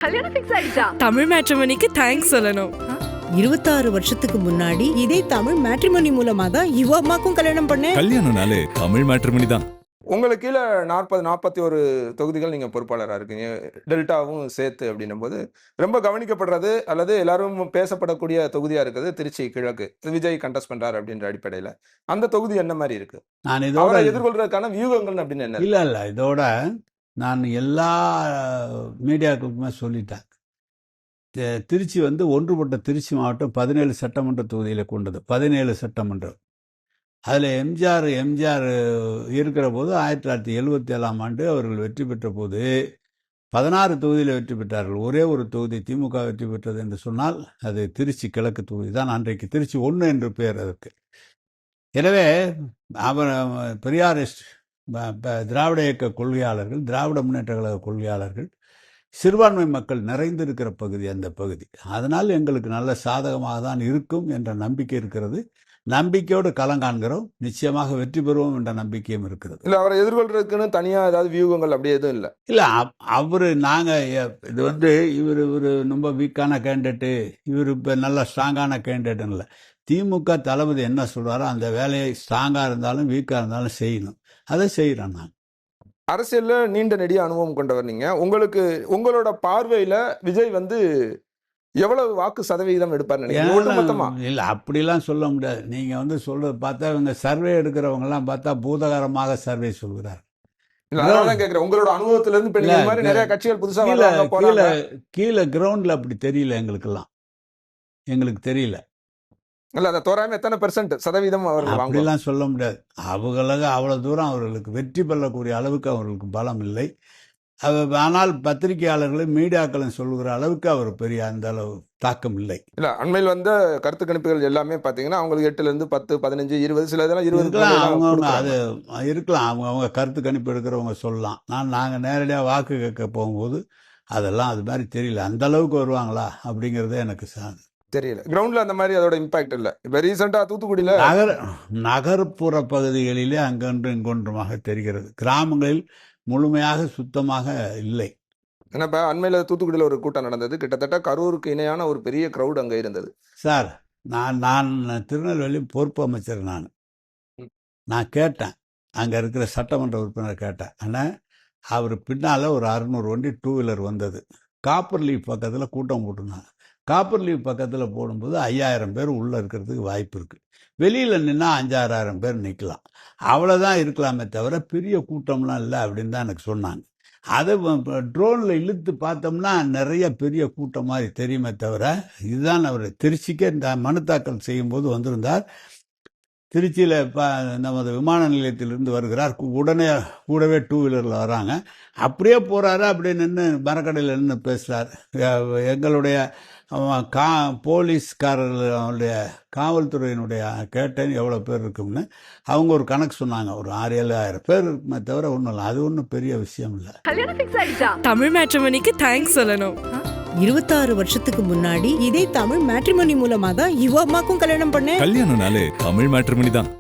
கல்யாணம் ஃபிக்ஸ் ஆயிடுச்சா? தமிழ் மேட்ரிமோனிக்கு தேங்க்ஸ் சொல்லணும். 26 வருஷத்துக்கு முன்னாடி இதே தமிழ் மேட்ரிமோனி மூலமா தான் இவ அம்மாக்கும் கல்யாணம் பண்ணேன். கல்யாணம்னாலே தமிழ் மேட்ரிமோனி தான். உங்களுக்கு கீழே 41 தொகுதிகள் நீங்கள் பொறுப்பாளராக இருக்கீங்க, டெல்டாவும் சேர்த்து அப்படின்னும் போது ரொம்ப கவனிக்கப்படுறது அல்லது எல்லாரும் பேசப்படக்கூடிய தொகுதியாக இருக்குது திருச்சி கிழக்கு. விஜய் கண்டஸ்ட் பண்றாரு அப்படின்ற அடிப்படையில் அந்த தொகுதி என்ன மாதிரி இருக்கு? நான் இதோட அவரை எதிர்கொள்றதுக்கான வியூகங்கள் அப்படின்னு என்ன? இல்லை இதோட நான் எல்லா மீடியாக்களுக்குமே சொல்லிட்டேன். திருச்சி ஒன்றுபட்ட திருச்சி மாவட்டம் 17 சட்டமன்ற தொகுதியில் கொண்டது. 17 சட்டமன்றம். அதில் எம்ஜிஆர் இருக்கிற போது 1977ஆம் ஆண்டு அவர்கள் வெற்றி பெற்ற போது 16 தொகுதியில் வெற்றி பெற்றார்கள். ஒரே ஒரு தொகுதி திமுக வெற்றி பெற்றது என்று சொன்னால் அது திருச்சி கிழக்கு தொகுதி தான். அன்றைக்கு திருச்சி 1 என்று பெயர் அதற்கு. எனவே அவர் பெரியாரிஸ்ட் திராவிட இயக்க கொள்கையாளர்கள், திராவிட முன்னேற்ற கழக கொள்கையாளர்கள், சிறுபான்மை மக்கள் நிறைந்திருக்கிற பகுதி அந்த பகுதி. அதனால் எங்களுக்கு நல்ல சாதகமாக தான் இருக்கும் என்ற நம்பிக்கை இருக்கிறது. நம்பிக்கையோடு களங்காண்கிறோம். நிச்சயமாக வெற்றி பெறுவோம் என்ற நம்பிக்கையும் இருக்கிறது. இல்லை, அவரை எதிர்கொள்றதுக்குன்னு தனியாக ஏதாவது வியூகங்கள் அப்படி எதுவும் இல்லை? இல்லை, அவர் நாங்கள் இது இவர் ரொம்ப வீக்கான கேண்டிடேட்டு, இவர் இப்போ நல்ல ஸ்ட்ராங்கான கேண்டிடேட்னு இல்லை. திமுக தளபதி என்ன சொல்கிறாரோ அந்த வேலையை ஸ்ட்ராங்காக இருந்தாலும் வீக்காக இருந்தாலும் செய்யணும். அதை செய்கிறேன் நான். அரசியலில் நீண்ட நெடிய அனுபவம் கொண்டவர் நீங்கள். உங்களோட பார்வையில் விஜய் எவ்வளவு வாக்கு சதவீதம் எடுப்பார் நினைக்கிறீங்க? இல்லை, அப்படிலாம் சொல்ல முடியாது. நீங்கள் சொல்றது பார்த்தா இவங்க சர்வே எடுக்கிறவங்கலாம் பார்த்தா பூதகரமாக சர்வே சொல்கிறார். கேட்குறேன், உங்களோட அனுபவத்துல இருந்து இப்ப இந்த மாதிரி நிறைய கட்சிகள் புதுசாக கீழே கிரவுண்ட்ல அப்படி தெரியல எங்களுக்கு தெரியல. இல்ல, அந்த தோராயம் எத்தனை சதவீதம் அவர்கள் அப்படிலாம் சொல்ல முடியாது. அவங்களுக்கு அவ்வளவு தூரம் அவர்களுக்கு வெற்றி பெறக்கூடிய அளவுக்கு அவர்களுக்கு பலம் இல்லை. ஆனால் பத்திரிகையாளர்களும் மீடியாக்களும் சொல்லுகிற அளவுக்கு அவர் பெரிய அந்த அளவு தாக்கம் இல்லை. இல்ல, அண்மையில் வந்த கருத்து கணிப்புகள் எல்லாமே பாத்தீங்கன்னா அவங்களுக்கு 8 10 15 20 சில இதெல்லாம் 20 அவங்க அது இருக்கலாம். அவங்க கருத்து கணிப்பு எடுக்கிறவங்க சொல்லலாம். நாங்கள் நேரடியாக வாக்கு கேட்க போகும்போது அதெல்லாம் அது மாதிரி தெரியல. அந்த அளவுக்கு வருவாங்களா அப்படிங்கிறதே எனக்கு தெரியல. கிரவுண்ட்ல அந்த மாதிரி அதோட இம்பாக்ட் இல்லை. இப்ப ரீசெண்டா தூத்துக்குடியில நகர்ப்புற பகுதிகளிலே அங்கொன்று இங்கொன்றுமாக தெரிகிறது. கிராமங்களில் முழுமையாக சுத்தமாக இல்லை. ஏன்னா இப்போ அண்மையில் தூத்துக்குடியில் ஒரு கூட்டம் நடந்தது. கிட்டத்தட்ட கரூருக்கு இணையான ஒரு பெரிய க்ரௌட் அங்கே இருந்தது. சார், நான் திருநெல்வேலி பொறுப்பு அமைச்சர். நான் கேட்டேன், அங்கே இருக்கிற சட்டமன்ற உறுப்பினர் கேட்டேன். ஆனால் அவர் பின்னால் ஒரு 600 வண்டி 2 வீலர் வந்தது. காப்பர் லீவ் பக்கத்தில் கூட்டம் போட்டுருந்தாங்க. காப்பர் லீவ் பக்கத்தில் போடும்போது 5000 பேர் உள்ளே இருக்கிறதுக்கு வாய்ப்பு இருக்குது. வெளியில் நின்னா 5-6 பேர் நிற்கலாம். அவ்வளோதான் இருக்கலாமே தவிர பெரிய கூட்டம்லாம் இல்லை அப்படின்னு தான் எனக்கு சொன்னாங்க. அதை ட்ரோனில் இழுத்து பார்த்தோம்னா நிறைய பெரிய கூட்டம் மாதிரி தெரியுமே தவிர இதுதான் அவர் திருச்சிக்கே இந்த மனு தாக்கல் செய்யும்போது வந்திருந்தார். திருச்சியில் நமது விமான நிலையத்திலிருந்து வருகிறார். உடனே கூடவே 2 வீலரில் வராங்க. அப்படியே போகிறாரு. அப்படியே நின்று மரக்கடையில் நின்று பேசுகிறார். எங்களுடைய போலீஸ்காரர்களுடைய காவல்துறையினுடைய கேட்டேன் எவ்வளோ பேர் இருக்கும்னு அவங்க ஒரு கணக்கு சொன்னாங்க. ஒரு 6-7 பேர் இருக்குமே தவிர ஒன்றும் இல்லை. அது ஒன்றும் பெரிய விஷயம் இல்லை. கல்யாணம் ஃபிக்ஸ் ஆயிடுச்சா? தமிழ் மேட்ரிமோனிக்கு தேங்க்ஸ் சொல்லணும். 26 வருஷத்துக்கு முன்னாடி இதே தமிழ் மேட்ரிமோனி மூலமா தான் இவ அம்மாக்கும் கல்யாணம் பண்ணேன். கல்யாணம்னாலே தமிழ் மேட்ரிமோனி தான்.